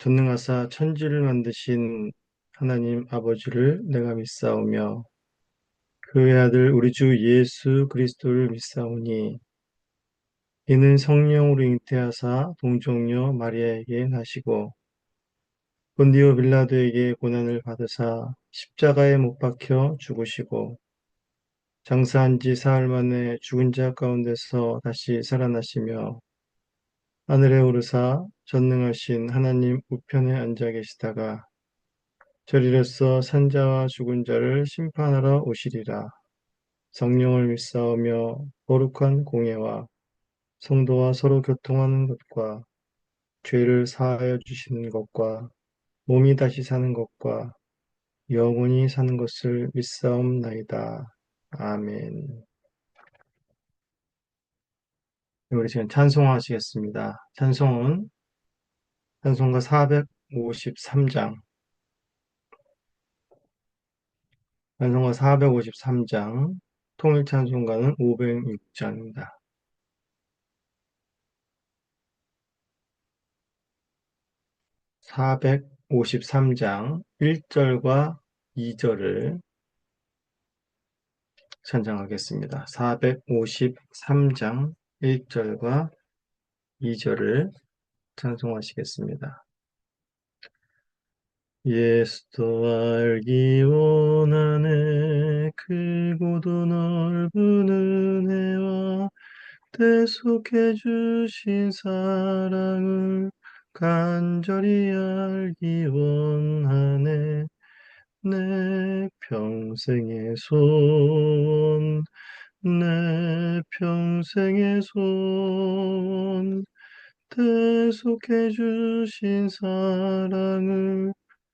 전능하사 천지를 만드신 하나님 아버지를 내가 믿사오며 그의 아들 우리 주 예수 그리스도를 믿사오니 이는 성령으로 잉태하사 동정녀 마리아에게 나시고 본디오 빌라도에게 고난을 받으사 십자가에 못 박혀 죽으시고 장사한 지 사흘 만에 죽은 자 가운데서 다시 살아나시며 하늘에 오르사 전능하신 하나님 우편에 앉아 계시다가 저리로서 산자와 죽은 자를 심판하러 오시리라. 성령을 믿사오며 거룩한 공예와 성도와 서로 교통하는 것과 죄를 사하여 주시는 것과 몸이 다시 사는 것과 영원히 사는 것을 믿사옵나이다. 아멘. 우리 지금 찬송하시겠습니다. 찬송은 찬송가 453장, 찬송가 453장, 통일 찬송가는 506장입니다. 453장 1절과 2절을 찬양하겠습니다. 453장 1절과 2절을 찬송하시겠습니다. 예수도 알기 원하네 크고도 넓은 은혜와 대속해 주신 사랑을 간절히 알기 원하네 내 평생의 소원 내 평생의 소원 대속해 주신 사랑을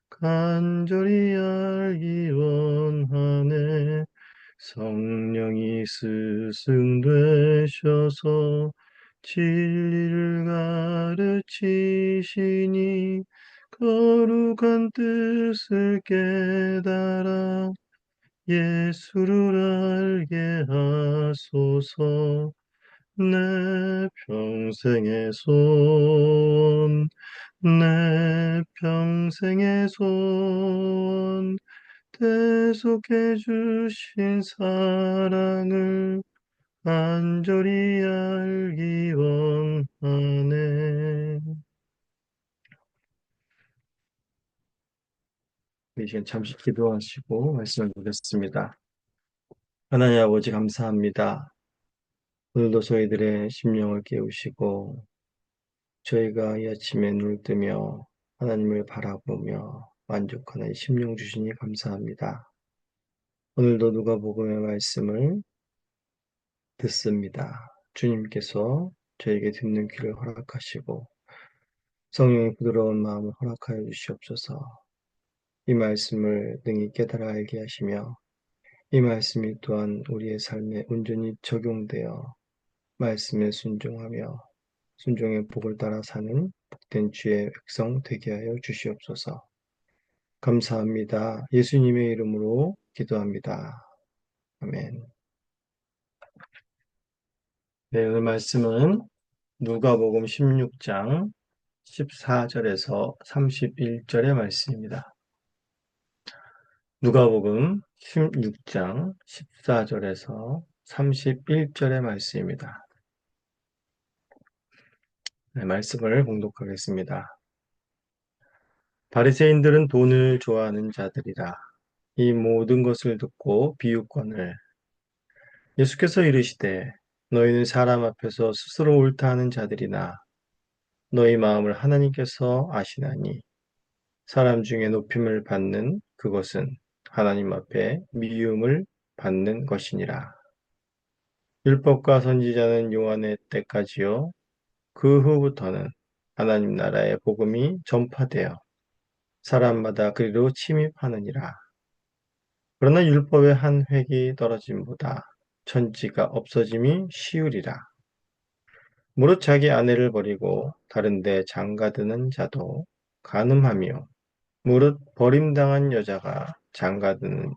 간절히 알기 원하네 성령이 스승되셔서 진리를 가르치시니 거룩한 뜻을 깨달아 예수를 알게 하소서 내 평생의 소원 내 평생의 소원 대속해 주신 사랑을 간절히 알기 원하네. 이 시간 잠시 기도하시고 말씀을 보겠습니다. 하나님 아버지 감사합니다. 오늘도 저희들의 심령을 깨우시고 저희가 이 아침에 눈을 뜨며 하나님을 바라보며 만족하는 심령 주시니 감사합니다. 오늘도 누가복음의 말씀을 듣습니다. 주님께서 저에게 듣는 귀를 허락하시고 성령의 부드러운 마음을 허락하여 주시옵소서. 이 말씀을 능히 깨달아 알게 하시며 이 말씀이 또한 우리의 삶에 온전히 적용되어 말씀에 순종하며 순종의 복을 따라 사는 복된 주의 백성 되게 하여 주시옵소서. 감사합니다. 예수님의 이름으로 기도합니다. 아멘. 네, 오늘 말씀은 누가복음 16장 14절에서 31절의 말씀입니다. 누가복음 16장 14절에서 31절의 말씀입니다. 네, 말씀을 봉독하겠습니다. 바리새인들은 돈을 좋아하는 자들이라. 이 모든 것을 듣고 비유권을 예수께서 이르시되 너희는 사람 앞에서 스스로 옳다 하는 자들이나 너희 마음을 하나님께서 아시나니 사람 중에 높임을 받는 그것은 하나님 앞에 미움을 받는 것이니라. 율법과 선지자는 요한의 때까지요. 그 후부터는 하나님 나라의 복음이 전파되어 사람마다 그리로 침입하느니라. 그러나 율법의 한 획이 떨어짐보다 천지가 없어짐이 쉬우리라. 무릇 자기 아내를 버리고 다른 데 장가드는 자도 간음하며 무릇 버림당한 여자가 장가드는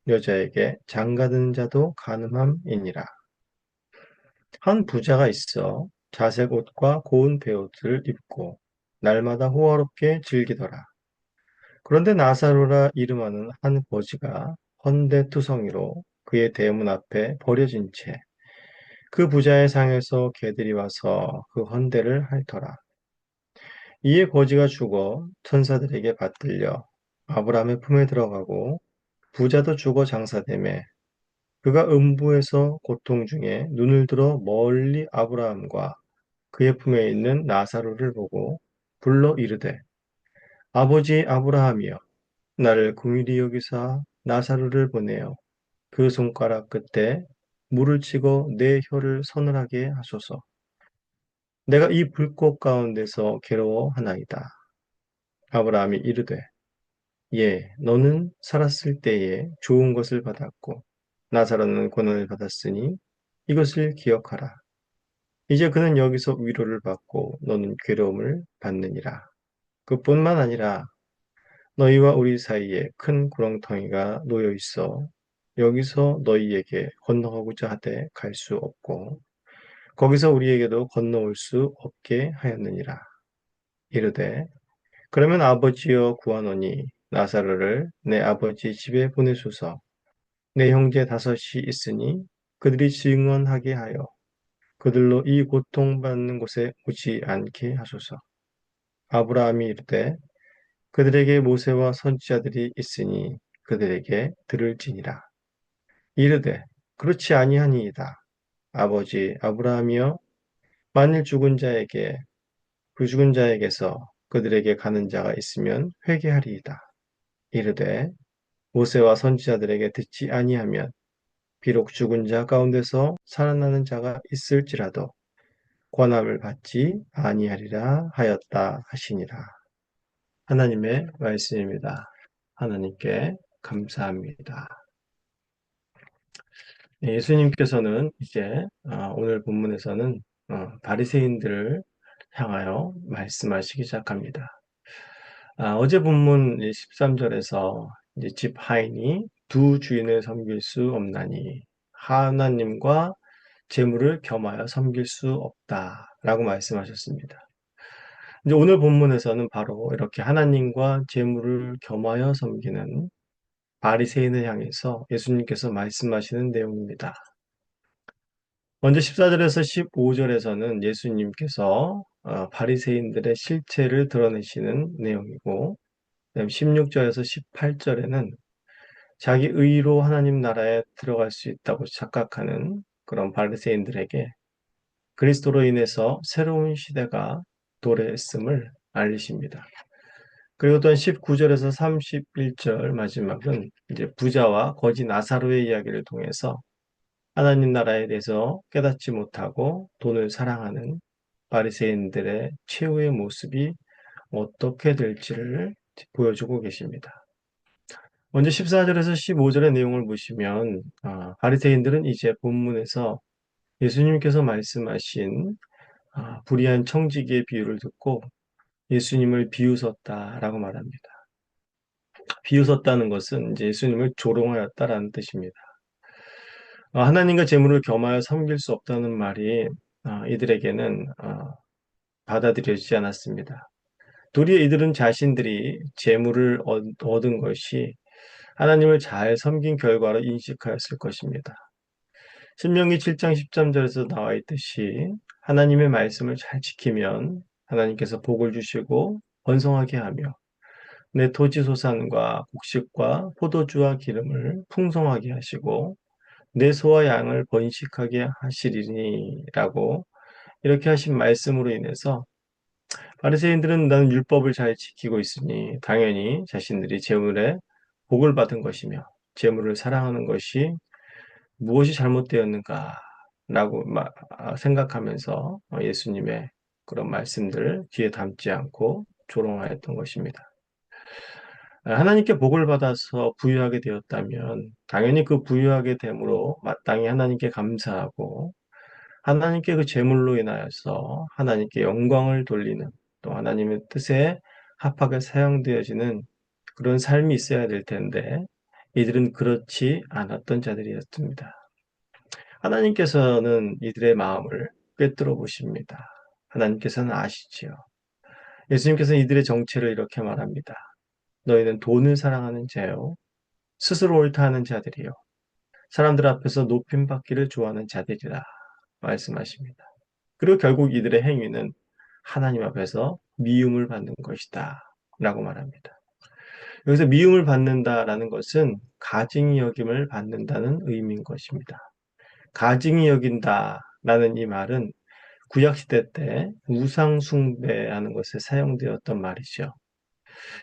여자에게 장가드는 자도 간음함이니라. 한 부자가 있어 자색 옷과 고운 베옷을 입고 날마다 호화롭게 즐기더라. 그런데 나사로라 이름하는 한 거지가 헌데투성이로 그의 대문 앞에 버려진 채 그 부자의 상에서 개들이 와서 그 헌대를 핥더라. 이에 거지가 죽어 천사들에게 받들려 아브라함의 품에 들어가고 부자도 죽어 장사되매 그가 음부에서 고통 중에 눈을 들어 멀리 아브라함과 그의 품에 있는 나사로를 보고 불러 이르되 아버지 아브라함이여 나를 긍휼히 여기사 나사로를 보내어 그 손가락 끝에 물을 치고 내 혀를 서늘하게 하소서. 내가 이 불꽃 가운데서 괴로워하나이다. 아브라함이 이르되 예, 너는 살았을 때에 좋은 것을 받았고 나사로는 고난을 받았으니 이것을 기억하라. 이제 그는 여기서 위로를 받고 너는 괴로움을 받느니라. 그뿐만 아니라 너희와 우리 사이에 큰 구렁텅이가 놓여 있어 여기서 너희에게 건너가고자 하되 갈 수 없고 거기서 우리에게도 건너올 수 없게 하였느니라. 이르되 그러면 아버지여 구하노니 나사로를 내 아버지 집에 보내소서. 내 형제 다섯이 있으니 그들이 증언하게 하여 그들로 이 고통받는 곳에 오지 않게 하소서. 아브라함이 이르되 그들에게 모세와 선지자들이 있으니 그들에게 들을지니라. 이르되 그렇지 아니하니이다. 아버지 아브라함이여 만일 죽은 자에게 그 죽은 자에게서 그들에게 가는 자가 있으면 회개하리이다. 이르되 모세와 선지자들에게 듣지 아니하면 비록 죽은 자 가운데서 살아나는 자가 있을지라도 권함을 받지 아니하리라 하였다 하시니라. 하나님의 말씀입니다. 하나님께 감사합니다. 예수님께서는 이제 오늘 본문에서는 바리새인들을 향하여 말씀하시기 시작합니다. 어제 본문 13절에서 이제 집 하인이 두 주인을 섬길 수 없나니 하나님과 재물을 겸하여 섬길 수 없다라고 말씀하셨습니다. 이제 오늘 본문에서는 바로 이렇게 하나님과 재물을 겸하여 섬기는 바리새인을 향해서 예수님께서 말씀하시는 내용입니다. 먼저 14절에서 15절에서는 예수님께서 바리새인들의 실체를 드러내시는 내용이고 16절에서 18절에는 자기 의로 하나님 나라에 들어갈 수 있다고 착각하는 그런 바리새인들에게 그리스도로 인해서 새로운 시대가 도래했음을 알리십니다. 그리고 또한 19절에서 31절 마지막은 이제 부자와 거지 나사로의 이야기를 통해서 하나님 나라에 대해서 깨닫지 못하고 돈을 사랑하는 바리새인들의 최후의 모습이 어떻게 될지를 보여주고 계십니다. 먼저 14절에서 15절의 내용을 보시면 바리새인들은 이제 본문에서 예수님께서 말씀하신 불의한 청지기의 비유를 듣고 예수님을 비웃었다라고 말합니다. 비웃었다는 것은 이제 예수님을 조롱하였다라는 뜻입니다. 하나님과 재물을 겸하여 섬길 수 없다는 말이 이들에게는 받아들여지지 않았습니다. 도리어 이들은 자신들이 재물을 얻은 것이 하나님을 잘 섬긴 결과로 인식하였을 것입니다. 신명기 7장 13절에서 나와 있듯이 하나님의 말씀을 잘 지키면 하나님께서 복을 주시고 번성하게 하며 내 토지 소산과 곡식과 포도주와 기름을 풍성하게 하시고 내 소와 양을 번식하게 하시리니라고 이렇게 하신 말씀으로 인해서 바리새인들은 나는 율법을 잘 지키고 있으니 당연히 자신들이 재물에 복을 받은 것이며 재물을 사랑하는 것이 무엇이 잘못되었는가라고 생각하면서 예수님의 그런 말씀들을 귀에 담지 않고 조롱하였던 것입니다. 하나님께 복을 받아서 부유하게 되었다면 당연히 그 부유하게 됨으로 마땅히 하나님께 감사하고 하나님께 그 재물로 인하여서 하나님께 영광을 돌리는 또 하나님의 뜻에 합하게 사용되어지는 그런 삶이 있어야 될 텐데 이들은 그렇지 않았던 자들이었습니다. 하나님께서는 이들의 마음을 꿰뚫어 보십니다. 하나님께서는 아시지요. 예수님께서는 이들의 정체를 이렇게 말합니다. 너희는 돈을 사랑하는 자요, 스스로 옳다 하는 자들이요, 사람들 앞에서 높임받기를 좋아하는 자들이라 말씀하십니다. 그리고 결국 이들의 행위는 하나님 앞에서 미움을 받는 것이다 라고 말합니다. 여기서 미움을 받는다라는 것은 가증히 여김을 받는다는 의미인 것입니다. 가증히 여긴다라는 이 말은 구약시대 때 우상 숭배하는 것에 사용되었던 말이죠.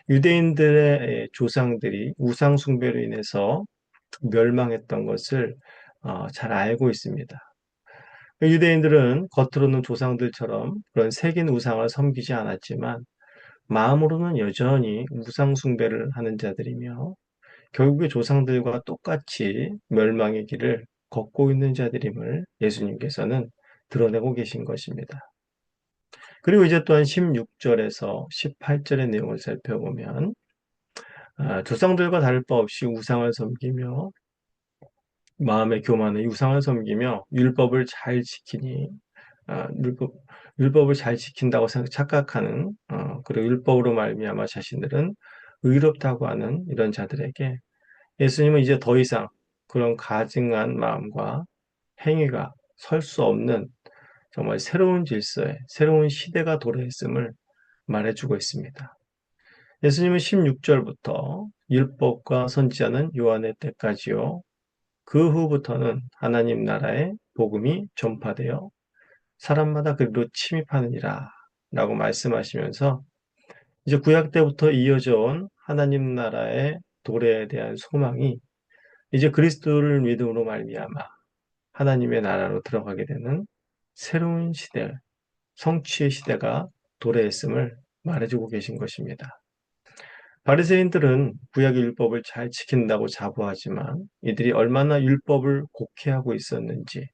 유대인들의 조상들이 우상 숭배로 인해서 멸망했던 것을 잘 알고 있습니다. 유대인들은 겉으로는 조상들처럼 그런 새긴 우상을 섬기지 않았지만 마음으로는 여전히 우상 숭배를 하는 자들이며 결국에 조상들과 똑같이 멸망의 길을 걷고 있는 자들임을 예수님께서는 드러내고 계신 것입니다. 그리고 이제 또한 16절에서 18절의 내용을 살펴보면 조상들과 다를 바 없이 우상을 섬기며 마음의 교만의 우상을 섬기며 율법을 잘 지키니 아, 율법, 율법을 잘 지킨다고 착각하는 그리고 율법으로 말미암아 자신들은 의롭다고 하는 이런 자들에게 예수님은 이제 더 이상 그런 가증한 마음과 행위가 설 수 없는 정말 새로운 질서의 새로운 시대가 도래했음을 말해주고 있습니다. 예수님은 16절부터 율법과 선지자는 요한의 때까지요. 그 후부터는 하나님 나라의 복음이 전파되어 사람마다 그리로 침입하느니라 라고 말씀하시면서 이제 구약 때부터 이어져 온 하나님 나라의 도래에 대한 소망이 이제 그리스도를 믿음으로 말미암아 하나님의 나라로 들어가게 되는 새로운 시대, 성취의 시대가 도래했음을 말해주고 계신 것입니다. 바리새인들은 구약의 율법을 잘 지킨다고 자부하지만 이들이 얼마나 율법을 곡해하고 있었는지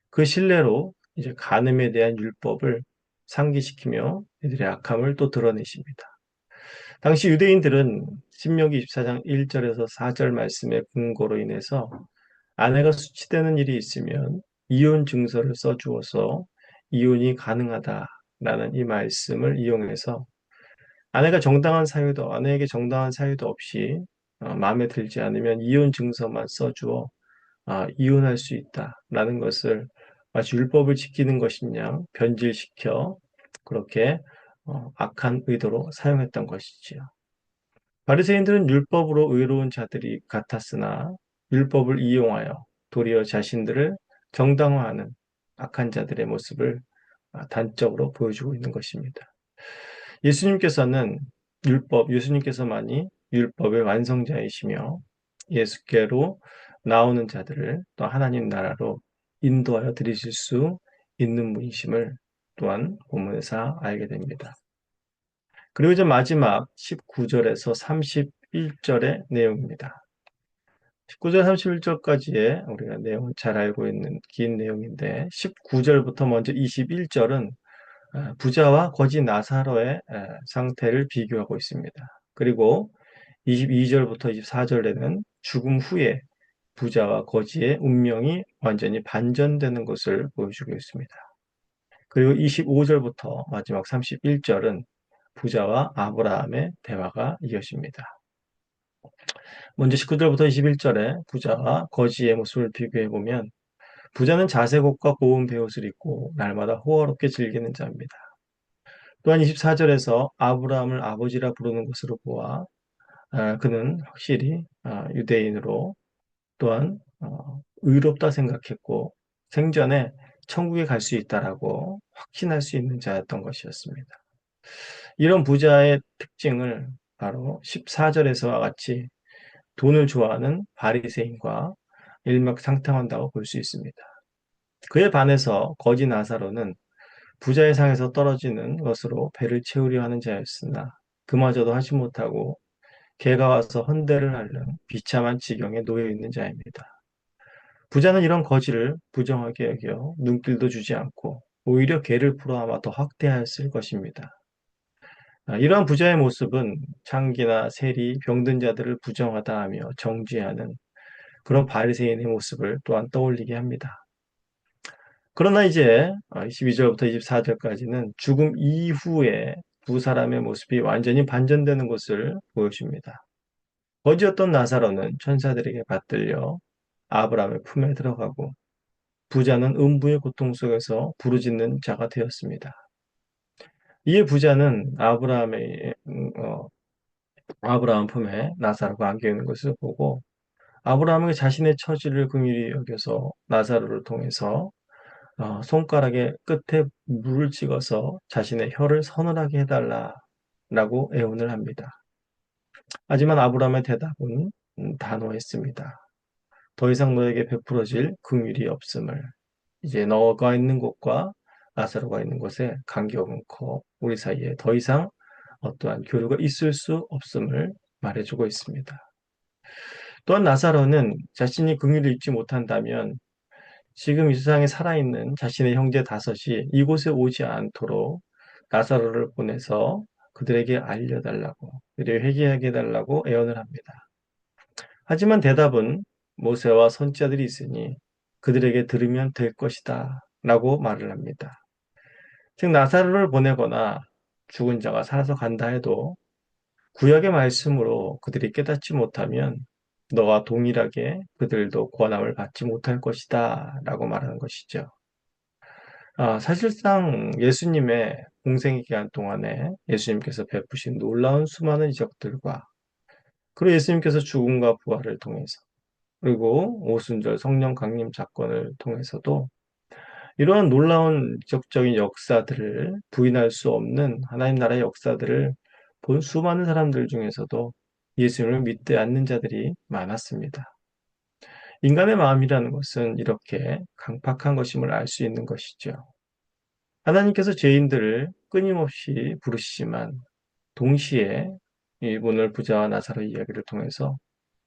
그 신뢰로 이제 간음에 대한 율법을 상기시키며 이들의 악함을 또 드러내십니다. 당시 유대인들은 신명기 24장 1절에서 4절 말씀의 근거로 인해서 아내가 수치되는 일이 있으면 이혼 증서를 써주어서 이혼이 가능하다라는 이 말씀을 이용해서 아내에게 정당한 사유도 없이 마음에 들지 않으면 이혼 증서만 써주어 이혼할 수 있다라는 것을 마치 율법을 지키는 것이냐 변질시켜 그렇게 악한 의도로 사용했던 것이지요. 바리새인들은 율법으로 의로운 자들이 같았으나 율법을 이용하여 도리어 자신들을 정당화하는 악한 자들의 모습을 단적으로 보여주고 있는 것입니다. 예수님께서만이 율법의 완성자이시며 예수께로 나오는 자들을 또 하나님 나라로 인도하여 들이실 수 있는 분이심을 또한 본문에서 알게 됩니다. 그리고 이제 마지막 19절에서 31절의 내용입니다. 19절 31절까지의 우리가 내용을 잘 알고 있는 긴 내용인데 19절부터 먼저 21절은 부자와 거지 나사로의 상태를 비교하고 있습니다. 그리고 22절부터 24절에는 죽음 후에 부자와 거지의 운명이 완전히 반전되는 것을 보여주고 있습니다. 그리고 25절부터 마지막 31절은 부자와 아브라함의 대화가 이어집니다. 먼저 19절부터 21절에 부자와 거지의 모습을 비교해 보면 부자는 자색옷과 고운 베옷을 입고 날마다 호화롭게 즐기는 자입니다. 또한 24절에서 아브라함을 아버지라 부르는 것으로 보아 그는 확실히 유대인으로 또한 의롭다 생각했고 생전에 천국에 갈 수 있다라고 확신할 수 있는 자였던 것이었습니다. 이런 부자의 특징을 바로 14절에서와 같이 돈을 좋아하는 바리새인과 일맥상통한다고 볼 수 있습니다. 그에 반해서 거지 나사로는 부자의 상에서 떨어지는 것으로 배를 채우려 하는 자였으나 그마저도 하지 못하고 개가 와서 헌대를 하는 비참한 지경에 놓여 있는 자입니다. 부자는 이런 거지를 부정하게 여겨 눈길도 주지 않고 오히려 개를 풀어아마 더 확대하였을 것입니다. 이러한 부자의 모습은 창기나 세리, 병든 자들을 부정하다 하며 정죄하는 그런 바리새인의 모습을 또한 떠올리게 합니다. 그러나 이제 22절부터 24절까지는 죽음 이후에 두 사람의 모습이 완전히 반전되는 것을 보여줍니다. 거지였던 나사로는 천사들에게 받들려 아브라함의 품에 들어가고 부자는 음부의 고통 속에서 부르짖는 자가 되었습니다. 이에 부자는 아브라함 품에 나사로가 안겨 있는 것을 보고 아브라함에게 자신의 처지를 긍휼히 여겨서 나사로를 통해서 손가락의 끝에 물을 찍어서 자신의 혀를 서늘하게 해달라라고 애원을 합니다. 하지만 아브라함의 대답은 단호했습니다. 더 이상 너에게 베풀어질 긍휼이 없음을. 이제 너가 있는 곳과 나사로가 있는 곳에 간격은 끊고 우리 사이에 더 이상 어떠한 교류가 있을 수 없음을 말해주고 있습니다. 또한 나사로는 자신이 긍휼을 잊지 못한다면 지금 이 세상에 살아있는 자신의 형제 다섯이 이곳에 오지 않도록 나사로를 보내서 그들에게 알려달라고, 그들에게 회개하게 해달라고 애원을 합니다. 하지만 대답은 모세와 선지자들이 있으니 그들에게 들으면 될 것이다 라고 말을 합니다. 즉 나사로를 보내거나 죽은 자가 살아서 간다 해도 구약의 말씀으로 그들이 깨닫지 못하면 너와 동일하게 그들도 권함을 받지 못할 것이다 라고 말하는 것이죠. 사실상 예수님의 공생 기간 동안에 예수님께서 베푸신 놀라운 수많은 이적들과 그리고 예수님께서 죽음과 부활을 통해서 그리고 오순절 성령 강림 사건을 통해서도 이러한 놀라운 기적적인 역사들을 부인할 수 없는 하나님 나라의 역사들을 본 수많은 사람들 중에서도 예수님을 믿지 않는 자들이 많았습니다. 인간의 마음이라는 것은 이렇게 강팍한 것임을 알 수 있는 것이죠. 하나님께서 죄인들을 끊임없이 부르시지만 동시에 오늘 부자와 나사로 이야기를 통해서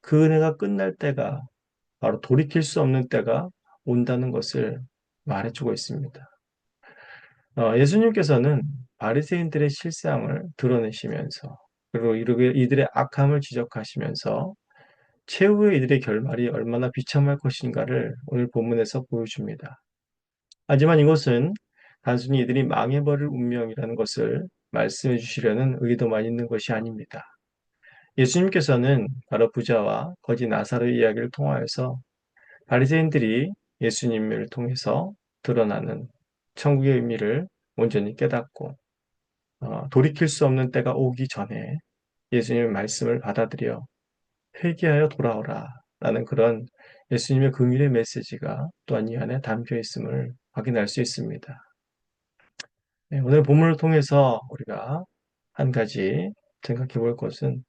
그 은혜가 끝날 때가 바로 돌이킬 수 없는 때가 온다는 것을 말해주고 있습니다. 예수님께서는 바리새인들의 실상을 드러내시면서 그리고 이들의 악함을 지적하시면서 최후의 이들의 결말이 얼마나 비참할 것인가를 오늘 본문에서 보여줍니다. 하지만 이것은 단순히 이들이 망해버릴 운명이라는 것을 말씀해 주시려는 의도만 있는 것이 아닙니다. 예수님께서는 바로 부자와 거지 나사로의 이야기를 통하여서 바리새인들이 예수님을 통해서 드러나는 천국의 의미를 온전히 깨닫고 돌이킬 수 없는 때가 오기 전에 예수님의 말씀을 받아들여 회개하여 돌아오라 라는 그런 예수님의 긍휼의 메시지가 또한 이 안에 담겨 있음을 확인할 수 있습니다. 네, 오늘 본문을 통해서 우리가 한 가지 생각해 볼 것은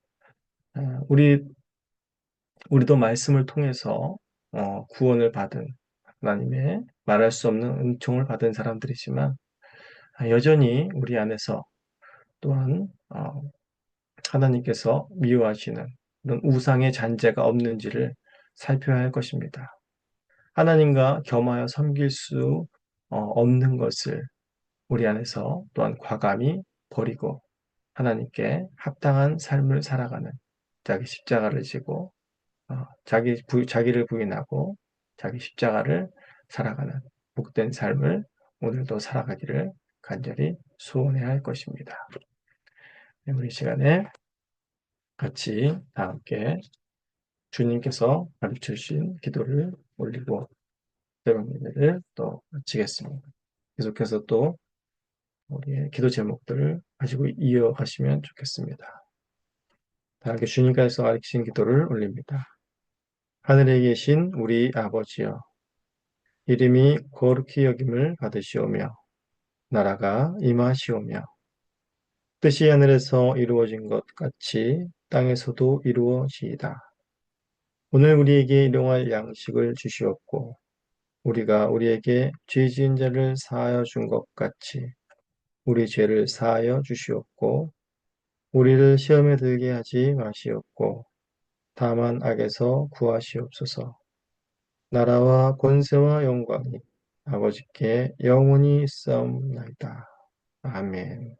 어, 우리 우리도 말씀을 통해서 구원을 받은 하나님의 말할 수 없는 은총을 받은 사람들이지만 여전히 우리 안에서 또한 하나님께서 미워하시는 그런 우상의 잔재가 없는지를 살펴야 할 것입니다. 하나님과 겸하여 섬길 수 없는 것을 우리 안에서 또한 과감히 버리고 하나님께 합당한 삶을 살아가는 자기 십자가를 지고 자기를 부인하고 자기 십자가를 살아가는 복된 삶을 오늘도 살아가기를 간절히 소원해야 할 것입니다. 네, 우리 시간에 같이 다 함께 주님께서 가르쳐 주신 기도를 올리고 새벽 예배를 또 마치겠습니다. 계속해서 또 우리의 기도 제목들을 가지고 이어가시면 좋겠습니다. 다 함께 주님께서 가르치신 기도를 올립니다. 하늘에 계신 우리 아버지여, 이름이 거룩히 여김을 받으시오며 나라가 임하시오며 뜻이 하늘에서 이루어진 것 같이 땅에서도 이루어지이다. 오늘 우리에게 일용할 양식을 주시옵고 우리가 우리에게 죄 지은 자를 사하여 준 것 같이 우리 죄를 사하여 주시옵고 우리를 시험에 들게 하지 마시옵고 다만 악에서 구하시옵소서. 나라와 권세와 영광이 아버지께 영원히 있사옵나이다. 아멘.